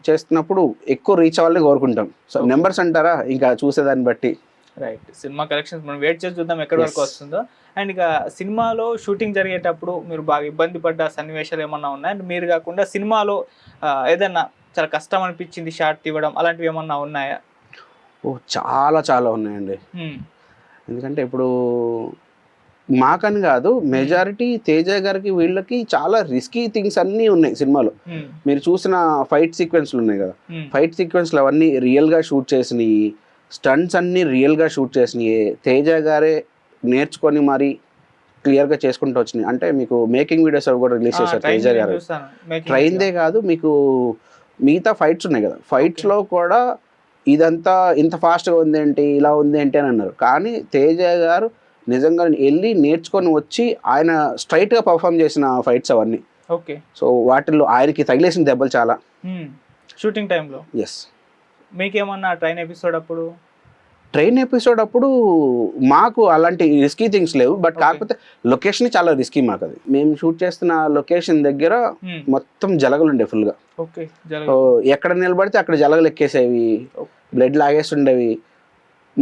చేస్తున్నప్పుడు ఎక్కువ రీచ్ అవ్వాలని కోరుకుంటాం. సో నెంబర్స్ అంటారా, ఇంకా చూసేదాన్ని బట్టి. రైట్. సినిమా కలెక్షన్స్ మనం వెయిట్ చేసి చూద్దాం ఎక్కడి వరకు వస్తుందో. అండ్ ఇక సినిమాలో షూటింగ్ జరిగేటప్పుడు మీరు బాగా ఇబ్బంది పడ్డ సన్నివేశాలు ఏమన్నా ఉన్నాయి? అండ్ మీరు కాకుండా సినిమాలో ఏదన్నా చాలా కష్టం అనిపించింది షార్ట్ తీయడం, అలాంటివి ఏమన్నా ఉన్నాయా? చాలా చాలా ఉన్నాయండి. ఎందుకంటే ఇప్పుడు మాకని కాదు, మెజారిటీ తేజ గారికి వీళ్ళకి చాలా రిస్కీ థింగ్స్ అన్నీ ఉన్నాయి సినిమాలో. మీరు చూసిన ఫైట్ సీక్వెన్స్లు ఉన్నాయి కదా, ఫైట్ సీక్వెన్స్లు అవన్నీ రియల్గా షూట్ చేసినవి, స్టంట్స్ అన్నీ రియల్గా షూట్ చేసినవి, తేజ గారే నేర్చుకొని మరి క్లియర్గా చేసుకుంటూ వచ్చినాయి. అంటే మీకు మేకింగ్ వీడియోస్ అవి కూడా రిలీజ్ చేశారు తేజ గారు. ట్రైన్దే కాదు, మీకు మిగతా ఫైట్స్ ఉన్నాయి కదా, ఫైట్స్లో కూడా ఇదంతా ఇంత ఫాస్ట్గా ఉంది ఏంటి, ఇలా ఉంది ఏంటి అని అన్నారు. కానీ తేజ గారు నిజంగా వెళ్ళి నేర్చుకొని వచ్చి ఆయన స్ట్రైట్గా పర్ఫామ్ చేసిన ఫైట్స్ అవన్నీ. ఓకే. సో వాటిల్లో ఆయనకి తగిలేసిన దెబ్బలు చాలా షూటింగ్ టైంలో. ఎస్. మీకేమన్నా ట్రైన్ ఎపిసోడ్ అప్పుడు మాకు అలాంటి రిస్కీ థింగ్స్ లేవు, బట్ కాకపోతే లొకేషన్ చాలా రిస్కీ మాకు. అది మేము షూట్ చేస్తున్న లొకేషన్ దగ్గర మొత్తం జలగలు ఉండే ఫుల్గా. ఎక్కడ నిలబడితే అక్కడ జలగలు ఎక్కేసేవి, బ్లడ్ లాగేస్తుండేవి.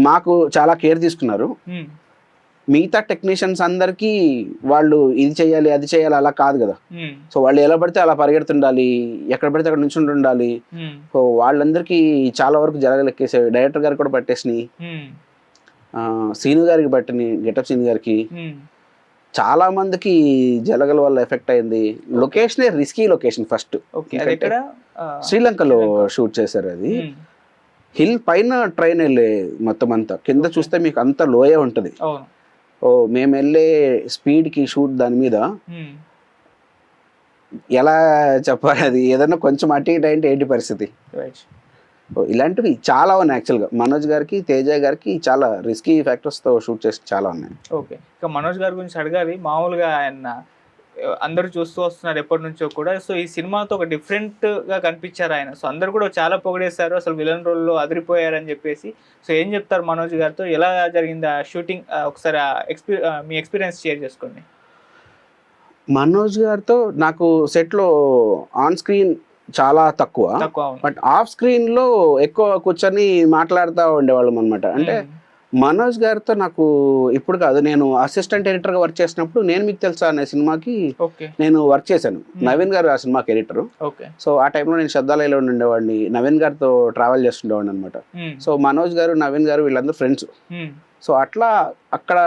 మాకు చాలా కేర్ తీసుకున్నారు. మిగతా టెక్నీషియన్స్ అందరికీ వాళ్ళు ఇది చేయాలి అది చేయాలి అలా కాదు కదా. సో వాళ్ళు ఎలా పడితే అలా పరిగెడుతుండాలి, ఎక్కడ పడితే అక్కడ నుంచి ఉండాలి. సో వాళ్ళందరికీ చాలా వరకు జరగలెక్కేసాయి. డైరెక్టర్ గారికి కూడా పట్టేసినాయి, సీను గారికి పట్టినాయి, గెటప్ సీను గారికి. చాలా మందికి జలగల వల్ల ఎఫెక్ట్ అయింది. లొకేషనే రిస్కీ లొకేషన్ ఫస్ట్. శ్రీలంకలో షూట్ చేశారు. అది హిల్ పైన ట్రైన్ వెళ్ళే మొత్తం అంతా, కింద చూస్తే మీకు అంత లోయ ఉంటది. మేము వెళ్ళే స్పీడ్ కి షూట్ దాని మీద ఎలా చెప్పాలి, అది ఏదైనా కొంచెం అటు ఇటు అంటే ఏంటి పరిస్థితి. ఇలాంటివి చాలా ఉన్నాయి. యాక్చువల్గా మనోజ్ గారికి, తేజ గారికి చాలా రిస్కీ ఫ్యాక్టర్స్తో షూట్ చేసి చాలా ఉన్నాయి. ఓకే, ఇక మనోజ్ గారి గురించి అడగాలి. మామూలుగా ఆయన అందరూ చూస్తూ వస్తున్నారు ఎప్పటి నుంచో కూడా. సో ఈ సినిమాతో ఒక డిఫరెంట్గా కనిపించారు ఆయన. సో అందరు కూడా చాలా పొగిడేశారు, అసలు విలన్ రోల్లో అదిరిపోయారని చెప్పేసి. సో ఏం చెప్తారు మనోజ్ గారితో, ఎలా జరిగింది ఆ షూటింగ్, ఒకసారి మీ ఎక్స్పీరియన్స్ షేర్ చేసుకోండి. మనోజ్ గారితో నాకు సెట్లో ఆన్ స్క్రీన్ చాలా తక్కువ, బట్ ఆఫ్ స్క్రీన్ లో ఎక్కువ కూర్చొని మాట్లాడుతూ ఉండేవాళ్ళం అనమాట. అంటే మనోజ్ గారితో నాకు ఇప్పుడు కాదు, నేను అసిస్టెంట్ ఎడిటర్ గా వర్క్ చేసినప్పుడు నేను మీకు తెలుసా అనే సినిమాకి నేను వర్క్ చేశాను. నవీన్ గారు ఆ సినిమాకి ఎడిటర్. సో ఆ టైంలో నేను శబ్దాలయలో ఉండేవాడిని, నవీన్ గారితో ట్రావెల్ చేస్తుండేవాడిని అనమాట. సో మనోజ్ గారు, నవీన్ గారు వీళ్ళందరూ ఫ్రెండ్స్. సో అట్లా అక్కడ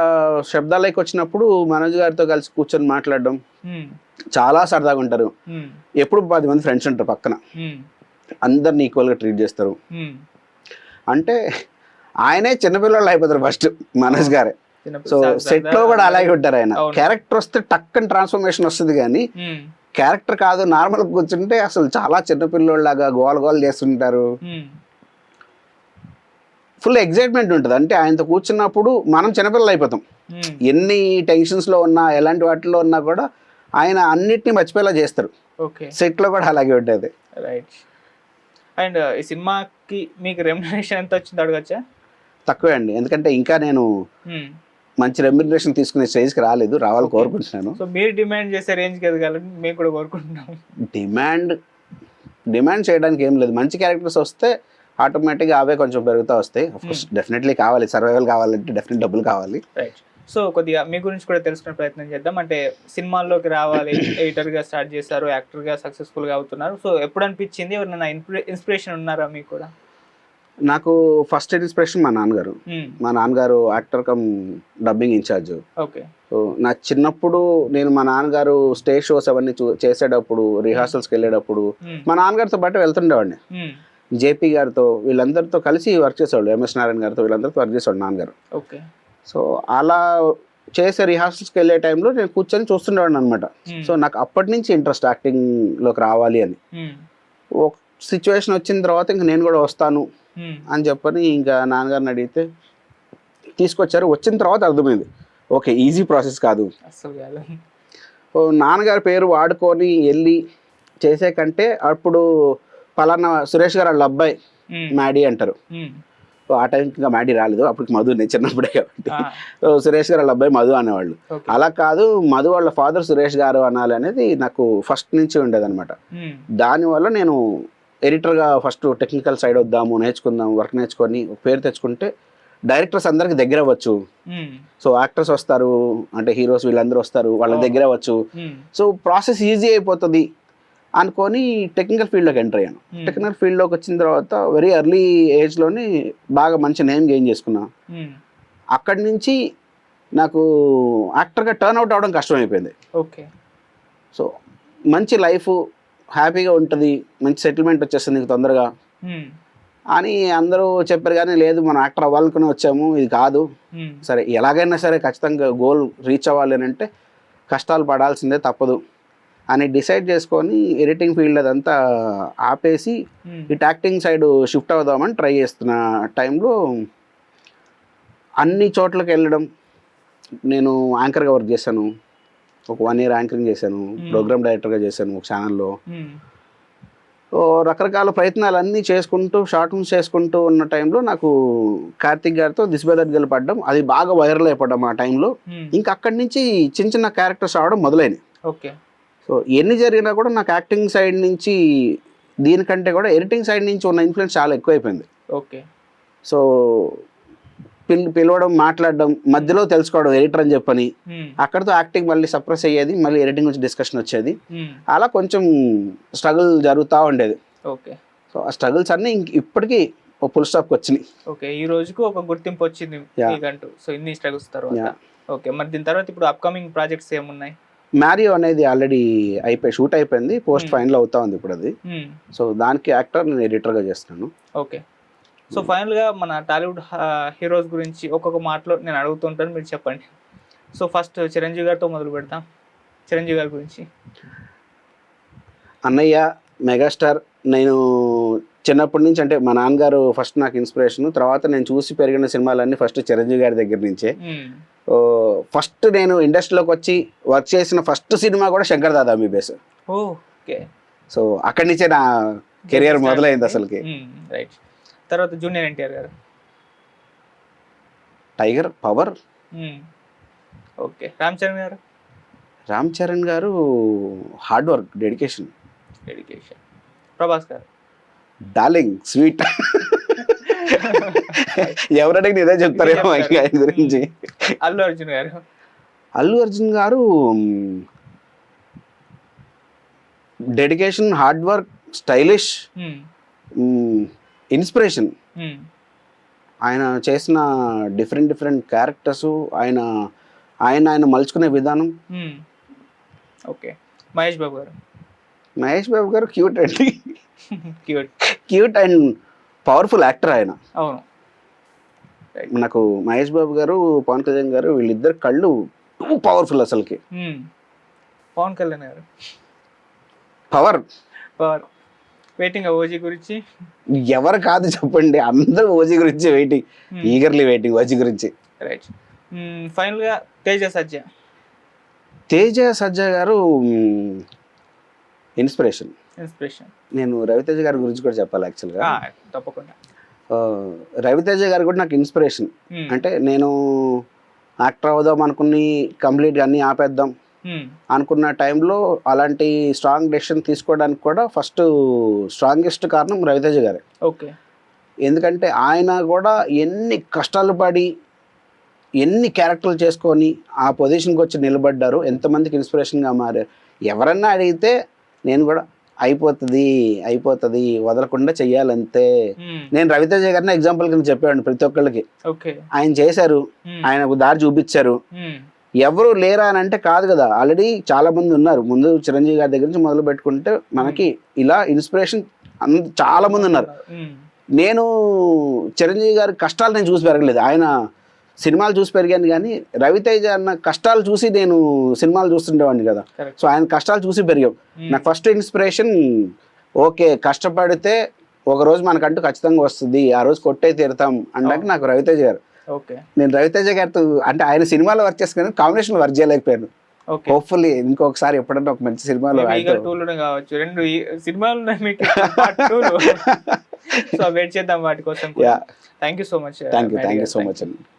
శబ్దాలయకి వచ్చినప్పుడు మనోజ్ గారితో కలిసి కూర్చొని మాట్లాడడం చాలా సరదాగా ఉంటారు. ఎప్పుడు 10 మంది ఫ్రెండ్స్ ఉంటారు పక్కన, అందరిని ఈక్వల్ గా ట్రీట్ చేస్తారు. అంటే ఆయనే చిన్నపిల్లలు అయిపోతారు ఫస్ట్, మనోజ్ గారే. సో సెట్ లో కూడా అలాగే ఉంటారు. ఆయన క్యారెక్టర్ వస్తే టక్కని ట్రాన్స్ఫర్మేషన్ వస్తుంది, కానీ క్యారెక్టర్ కాదు నార్మల్ కూర్చుంటే అసలు చాలా చిన్నపిల్లోళ్ళలాగా గోల గోల చేస్తుంటారు. ఫుల్ ఎగ్జైట్మెంట్ ఉంటుంది. అంటే ఆయనతో కూర్చున్నప్పుడు మనం చిన్నపిల్లలు అయిపోతాం. ఎన్ని టెన్షన్స్ లో ఉన్నా, ఎలాంటి వాటిలో ఉన్నా కూడా ఆయన అన్నిటినీ మర్చిపోయేలా చేస్తారు. సెట్ లో కూడా అలాగే ఉంటుంది. రైట్. అండ్ ఈ సినిమాకి మీకు రెమ్యునరేషన్ ఎంత వచ్చింది అడగచ్చా? తక్కువే అండి, ఎందుకంటే ఇంకా నేను మంచి రెమ్యునరేషన్ తీసుకునే స్టేజ్కి రాలేదు. రావాలని కోరుకుంటున్నాను. సో మీరు డిమాండ్ చేసే రేంజ్కి ఎదగాలని మేము కూడా కోరుకుంటున్నాం. డిమాండ్ చేయడానికి ఏం లేదు. మంచి క్యారెక్టర్స్ వస్తే ఆటోమేటిక్గా అవే కొంచెం పెరుగుతూ వస్తాయి. అఫ్కోర్స్ డెఫినెట్లీ కావాలి, సర్వైవల్ కావాలంటే డెఫినెట్ డబ్బులు కావాలి. రైట్. సో కొద్దిగా మీ గురించి కూడా తెలుసుకునే ప్రయత్నం చేద్దాం. అంటే సినిమాల్లోకి రావాలి, ఎడిటర్గా స్టార్ట్ చేశారు, యాక్టర్గా సక్సెస్ఫుల్గా అవుతున్నారు. సో ఎప్పుడు అనిపించింది, ఎవరైనా ఇన్స్పిరేషన్ ఉన్నారా మీకు కూడా? నాకు ఫస్ట్ ఇన్స్పిరేషన్ మా నాన్నగారు. మా నాన్నగారు actor cum dubbing incharge. Okay. So నా చిన్నప్పుడు నేను మా నాన్నగారు స్టేజ్ షోస్ అవన్నీ చేసేటప్పుడు, రిహార్సల్స్కి వెళ్ళేటప్పుడు మా నాన్నగారితో పాటు వెళ్తుండేవాడిని. జేపీ గారితో వీళ్ళందరితో కలిసి వర్క్ చేసేవాళ్ళు, ఎంఎస్ నారాయణ గారితో వీళ్ళందరితో వర్క్ చేసేవాడు నాన్నగారు. ఓకే. సో అలా చేసే రిహార్సల్స్కి వెళ్ళే టైంలో నేను కూర్చొని చూస్తుండేవాడిని అనమాట. సో నాకు అప్పటి నుంచి ఇంట్రెస్ట్ యాక్టింగ్లోకి రావాలి అని. ఒక సిచ్యువేషన్ వచ్చిన తర్వాత ఇంకా నేను కూడా వస్తాను అని చెప్పని ఇంకా నాన్నగారిని అడిగితే తీసుకొచ్చారు. వచ్చిన తర్వాత అర్థమైంది, ఓకే ఈజీ ప్రాసెస్ కాదు. నాన్నగారి పేరు వాడుకొని వెళ్ళి చేసే కంటే అప్పుడు పలానా సురేష్ గారు వాళ్ళ అబ్బాయి మ్యాడీ అంటారు. సో ఆ టైంకి ఇంకా మ్యాడీ రాలేదు, అప్పటికి మధు, నేను చిన్నప్పుడే కాబట్టి. సో సురేష్ గారు వాళ్ళ అబ్బాయి మధు అనేవాళ్ళు. అలా కాదు, మధు వాళ్ళ ఫాదర్ సురేష్ గారు అనాలి అనేది నాకు ఫస్ట్ నుంచి ఉండేది అనమాట. దానివల్ల నేను ఎడిటర్గా ఫస్ట్ టెక్నికల్ సైడ్ వద్దాము, నేర్చుకుందాం, వర్క్ నేర్చుకొని పేరు తెచ్చుకుంటే డైరెక్టర్స్ అందరికి దగ్గర అవ్వచ్చు. సో యాక్టర్స్ వస్తారు, అంటే హీరోస్ వీళ్ళందరూ వస్తారు, వాళ్ళ దగ్గర అవ్వచ్చు. సో ప్రాసెస్ ఈజీ అయిపోతుంది అనుకొని టెక్నికల్ ఫీల్డ్లోకి ఎంటర్ అయ్యాను. టెక్నికల్ ఫీల్డ్లోకి వచ్చిన తర్వాత వెరీ ఎర్లీ ఏజ్లోనే బాగా మంచి నేమ్ గెయిన్ చేసుకున్నా. అక్కడి నుంచి నాకు యాక్టర్గా టర్న్ అవుట్ అవ్వడం కష్టమైపోయింది. ఓకే. సో మంచి లైఫ్, హ్యాపీగా ఉంటుంది, మంచి సెటిల్మెంట్ వచ్చేస్తుంది నీకు తొందరగా అని అందరూ చెప్పారు. కానీ లేదు, మనం యాక్టర్ అవ్వాలనుకుని వచ్చాము, ఇది కాదు, సరే ఎలాగైనా సరే ఖచ్చితంగా గోల్ రీచ్ అవ్వాలి అని అంటే కష్టాలు పడాల్సిందే, తప్పదు అని డిసైడ్ చేసుకొని ఎడిటింగ్ ఫీల్డ్ అదంతా ఆపేసి ఇటు యాక్టింగ్ సైడ్ షిఫ్ట్ అవుదామని ట్రై చేస్తున్న టైంలో అన్ని చోట్లకి వెళ్ళడం. నేను యాంకర్గా వర్క్ చేశాను, ఒక 1 year యాంకరింగ్ చేశాను, ప్రోగ్రామ్ డైరెక్టర్గా చేశాను ఒక ఛానల్లో. రకరకాల ప్రయత్నాలు అన్నీ చేసుకుంటూ షార్ట్ ఫిల్మ్స్ చేసుకుంటూ ఉన్న టైంలో నాకు కార్తిక్ గారితో దిస్ బై దట్ గర్ల్ పడ్డం, అది బాగా వైరల్ అయిపోవడం ఆ టైంలో. ఇంకా అక్కడి నుంచి చిన్న చిన్న క్యారెక్టర్స్ రావడం మొదలైనవి. ఓకే. సో ఎన్ని జరిగినా కూడా నాకు యాక్టింగ్ సైడ్ నుంచి దీనికంటే కూడా ఎడిటింగ్ సైడ్ నుంచి ఉన్న ఇన్ఫ్లుయెన్స్ చాలా ఎక్కువైపోయింది. ఓకే. సో పిలవడం, మాట్లాడడం, మధ్యలో తెలుసుకోవడం ఎడిటర్ అని చెప్పని, అక్కడతో యాక్టింగ్ మళ్ళీ సప్రెస్ అయ్యేది, మళ్ళీ ఎడిటింగ్ గురించి డిస్కషన్ వచ్చేది. అలా కొంచెం స్ట్రగుల్ జరుగుతూ ఉండేది. ఓకే. సో ఆ స్ట్రగుల్స్ అన్నీ ఇప్పటికీ ఒక ఫుల్ స్టాప్కి వచ్చినాయి. ఓకే, ఈ రోజుకు ఒక గుర్తింపు వచ్చింది మీకంటూ. సో ఇన్ని స్ట్రగుల్స్ తర్వాత. ఓకే, మరి దీని తర్వాత ఇప్పుడు అప్కమింగ్ ప్రాజెక్ట్స్ ఏమున్నాయి? మ్యారియో అనేది ఆల్రెడీ షూట్ అయిపోయింది, పోస్ట్ ఫైనల్ అవుతా ఉంది ఇప్పుడు అది. సో దానికి యాక్టర్, నేను ఎడిటర్గా చేస్తున్నాను. ఓకే. సో ఫైనల్గా మన టాలీవుడ్ హీరోస్ గురించి ఒక్కొక్క మాటలో నేను అడుగుతుంటాను, మీరు చెప్పండి. సో ఫస్ట్ చిరంజీవి గారితో మొదలు పెడతాం. చిరంజీవి గారి గురించి. అన్నయ్య, మెగాస్టార్. నేను చిన్నప్పటి నుంచి, అంటే మా నాన్నగారు ఫస్ట్ నాకు ఇన్స్పిరేషన్. తర్వాత నేను చూసి పెరిగిన సినిమాలన్నీ ఫస్ట్ చిరంజీవి గారి దగ్గర నుంచే. ఫస్ట్ నేను ఇండస్ట్రీలోకి వచ్చి వర్క్ చేసిన ఫస్ట్ సినిమా కూడా Shankar Dada MBBS. Okay. So అక్కడి నుంచే నా కెరియర్ మొదలైంది అసలుకి. రైట్. తర్వాత జూనియర్ ఎన్టీఆర్ గారు. Tiger, power. Okay. Ram Charan గారు. రామ్ చరణ్ గారు హార్డ్ వర్క్, డెడికేషన్. ప్రభాస్ గారు. Darling, sweet. ఎవరైనా ఇదే చెప్తారేమో ఇంకా ఆయన గురించి. అల్లు అర్జున్ గారు. అల్లు అర్జున్ గారు dedication, hard work, stylish, inspiration. ఆయన చేసిన డిఫరెంట్ క్యారెక్టర్స్, ఆయన మలుచుకునే విధానం. ఓకే. మహేష్ బాబు గారు. మహేష్ బాబు గారు క్యూట్ అండి. క్యూట్ అండ్ పవర్ఫుల్ యాక్టర్ ఆయన. అవును. నాకు మహేష్ బాబు గారు, పవన్ కళ్యాణ్ గారు, వీళ్ళిద్దరు కళ్ళు టూ పవర్ఫుల్ అసలుకి. పవన్ కళ్యాణ్ గారు. పవర్. వెయిటింగ్ ఓజీ గురించి. ఎవరు కాదు చెప్పండి, అందరూ ఓజీ గురించి వెయిటింగ్, ఈగర్లీ వెయిటింగ్ ఓజీ గురించి. రైట్. ఫైనల్ గా తేజ సజ్జ గారు ఇన్స్పిరేషన్. నేను రవితేజ గారి గురించి కూడా చెప్పాలి యాక్చువల్గా. తప్పకుండా. రవితేజ గారు కూడా నాకు ఇన్స్పిరేషన్. అంటే నేను యాక్టర్ అవుదాం అనుకుని కంప్లీట్గా అన్నీ ఆపేద్దాం అనుకున్న టైంలో అలాంటి స్ట్రాంగ్ డెసిషన్ తీసుకోవడానికి కూడా ఫస్ట్ స్ట్రాంగెస్ట్ కారణం రవితేజ గారే. ఓకే. ఎందుకంటే ఆయన కూడా ఎన్ని కష్టాలు పడి ఎన్ని క్యారెక్టర్లు చేసుకొని ఆ పొజిషన్కి వచ్చి నిలబడ్డారు, ఎంతమందికి ఇన్స్పిరేషన్గా మారారు. ఎవరన్నా అడిగితే నేను కూడా అయిపోతుంది వదలకుండా చెయ్యాలంతే. నేను రవితేజ గారిని ఎగ్జాంపుల్ కింద చెప్పాను ప్రతి ఒక్కళ్ళకి. ఆయన చేశారు, ఆయన దారి చూపించారు. ఎవరు లేరా అని అంటే కాదు కదా, ఆల్రెడీ చాలా మంది ఉన్నారు. ముందు చిరంజీవి గారి దగ్గర నుంచి మొదలు పెట్టుకుంటే మనకి ఇలా ఇన్స్పిరేషన్ చాలా మంది ఉన్నారు. నేను చిరంజీవి గారి కష్టాలు నేను చూసి పెరగలేదు, ఆయన సినిమాలు చూసి పెరిగాను. కానీ రవితేజ అన్న కష్టాలు చూసి నేను సినిమాలు చూస్తుండేవాడిని కదా. సో ఆయన కష్టాలు చూసి పెరిగాం. నాకు ఫస్ట్ ఇన్స్పిరేషన్, ఓకే కష్టపడితే ఒక రోజు మనకంటూ ఖచ్చితంగా వస్తుంది, ఆ రోజు కొట్టే తీరుతాం అనడానికి నాకు రవితేజ గారు. నేను రవితేజ గారితో అంటే ఆయన సినిమాలో వర్క్ చేసుకుని కాంబినేషన్ వర్క్ చేయలేకపోయాను. హోప్ఫుల్లీ ఇంకొకసారి ఎప్పుడన్నా ఒక మంచి సినిమాలో కావచ్చు, 2 సినిమాలు వెయిట్ చేద్దాం వాటి కోసం. Thank you so much. Thank you so much అండి.